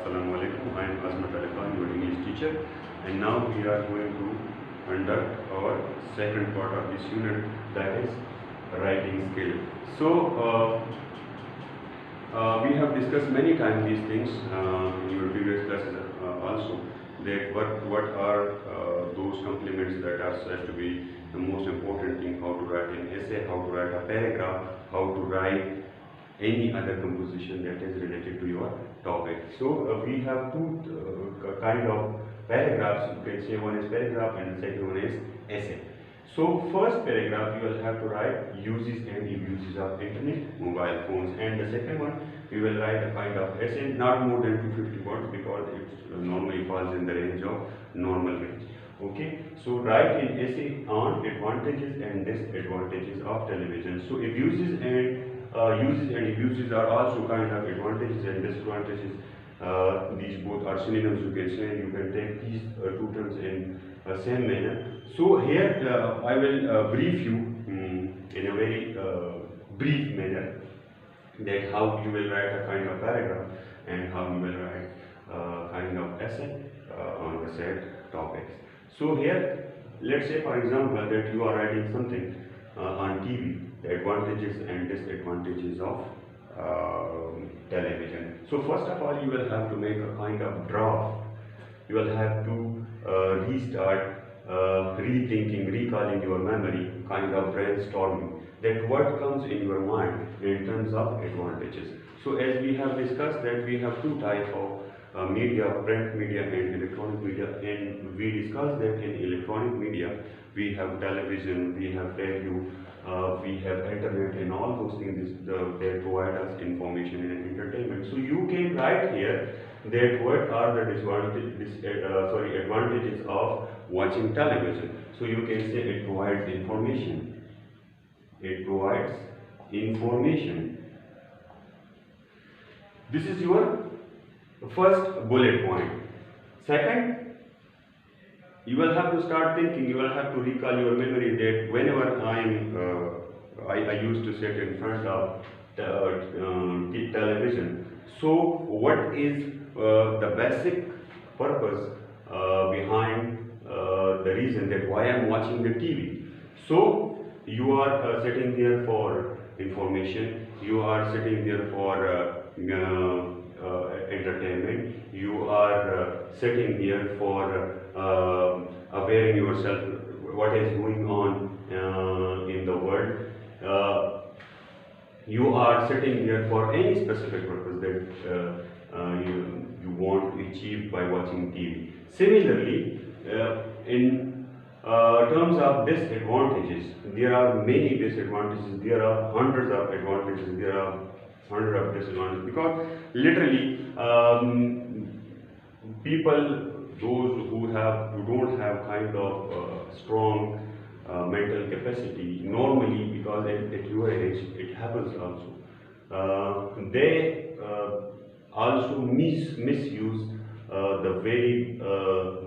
Assalamu alaikum. I am Azmat Ali Khan, your English teacher, and now we are going to conduct our second part of this unit, that is writing skill. So we have discussed many times these things in your previous classes also, that what are those complements that are said to be the most important thing: how to write an essay, how to write a paragraph, how to write any other composition that is related to your topic. So we have two kind of paragraphs. You can say one is paragraph and the second one is essay. So first paragraph you will have to write uses and abuses of internet, mobile phones, and the second one we will write a kind of essay, not more than 250 words, because it normally falls in the range of normal range. Okay, so write an essay on advantages and disadvantages of television. So abuses and uses and abuses are also kind of advantages and disadvantages. These both are synonyms, you can say. You can take these two terms in same manner. So here I will brief you in a very brief manner that how you will write a kind of paragraph and how you will write a kind of essay on the said topics. So here, let's say for example that you are writing something on TV, the advantages and disadvantages of television. So first of all, you will have to make a kind of draft. You will have to restart rethinking, recalling your memory, kind of brainstorming that what comes in your mind in terms of advantages. So as we have discussed that we have two types of media, print media and electronic media, and we discussed that in electronic media we have television, we have radio, we have internet, and all those things that provide us information and entertainment. So you can write here that what are the advantages of watching television. So you can say it provides information. It provides information. This is your first bullet point. Second, you will have to start thinking, you will have to recall your memory that whenever I used to sit in front of the television. So what is the basic purpose behind the reason that why I am watching the TV? So you are sitting there for information, you are sitting there for entertainment, you are sitting here for awareing yourself what is going on in the world. You are sitting here for any specific purpose that you want to achieve by watching TV. Similarly, in terms of disadvantages, there are many disadvantages, there are hundreds of advantages, there are hundreds of disadvantages, because literally people, those who don't have kind of strong mental capacity, normally, because at your age it happens also, they also misuse the very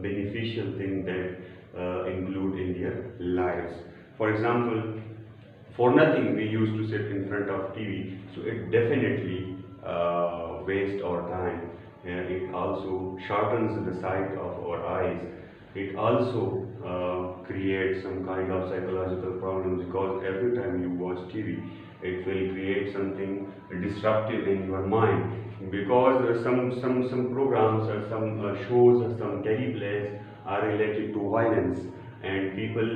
beneficial thing that include in their lives. For example, for nothing we used to sit in front of TV, so it definitely wastes our time. It also shortens the sight of our eyes. It also creates some kind of psychological problems, because every time you watch TV, it will create something disruptive in your mind, because some programs or some shows or some teleplays are related to violence, and people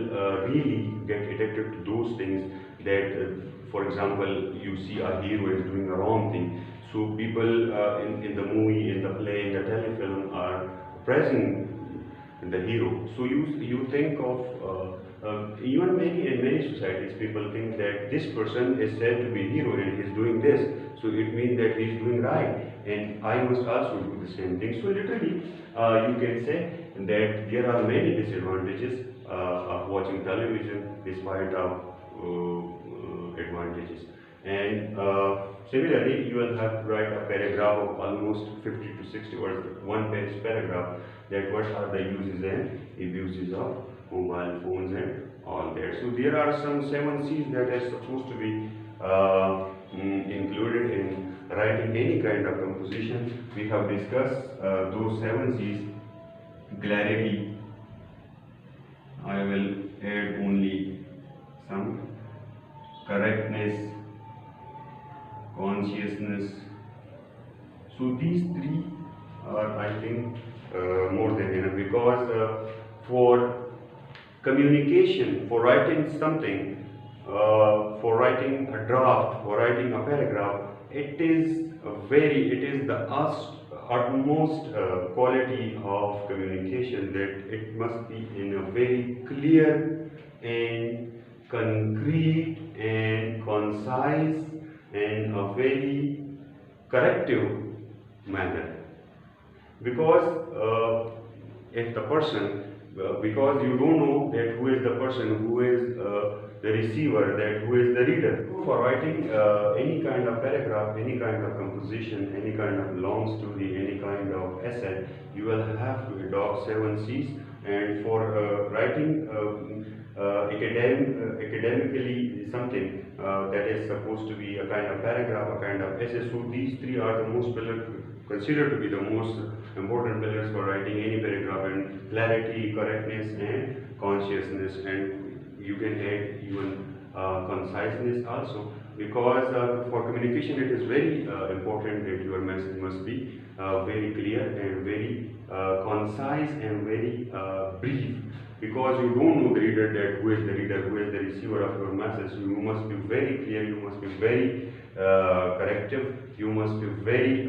really get addicted to those things. That for example, you see a hero is doing a wrong thing, so people in the movie, in the play, in the telefilm are praising the hero. So you think of even in many societies, people think that this person is said to be hero and he is doing this, so it means that he is doing right, and I must also do the same thing. So literally, you can say that there are many disadvantages of watching television despite of advantages. And similarly, you will have to write a paragraph of almost 50 to 60 words, one page paragraph, that what are the uses and abuses of mobile phones and all that. So there are some 7 C's that are supposed to be included in writing any kind of composition. We have discussed those 7 C's. Clarity, I will add only some. Correctness, consciousness. So these 3 are, I think, more than enough, because for communication, for writing something, for writing a draft, for writing a paragraph, it is the utmost quality of communication, that it must be in a very clear and concrete and concise and a very corrective manner. Because if the person, because you don't know that who is the person, who is the receiver, that who is the reader. For writing any kind of paragraph, any kind of composition, any kind of long story, any kind of essay, you will have to adopt 7 C's. And for writing academically something that is supposed to be a kind of paragraph, a kind of essay, so these 3 are the most considered to be the most important pillars for writing any paragraph: and clarity, correctness, and consciousness. And you can add even conciseness also, because for communication it is very important that your message must be very clear and very concise and very brief, because you don't know the reader, that who is the reader, who is the receiver of your message. You must be very clear, you must be very corrective, you must be very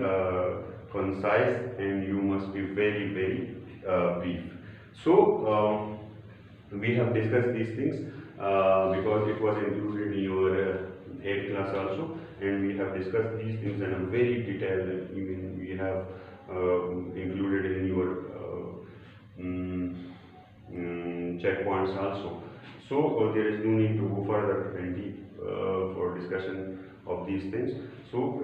concise, and you must be very brief. So we have discussed these things because it was included in your 8th class also, and we have discussed these things in a very detailed, even we have included in your checkpoints also. So there is no need to go further and deep for discussion of these things. So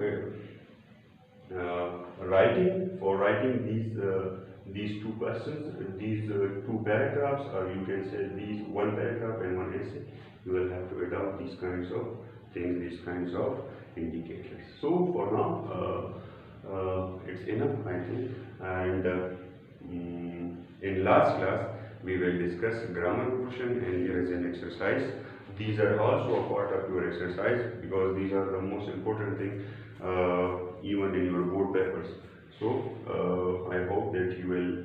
for writing these 2 questions, these 2 paragraphs, or you can say these 1 paragraph and 1 essay, you will have to adopt these kinds of things, these kinds of indicators. So for now, it's enough, I think. And in last class, we will discuss grammar portion, and here is an exercise. These are also a part of your exercise, because these are the most important thing even in your board papers. So I hope that you will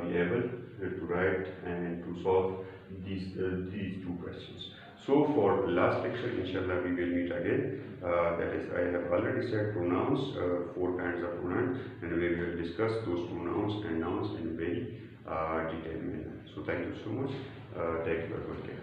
be able to write and to solve these 2 questions. So for last lecture, inshallah, we will meet again. That is, I have already said pronouns, 4 kinds of pronouns, and we will discuss those pronouns and nouns in very detailed manner. So thank you so much. Take your good care.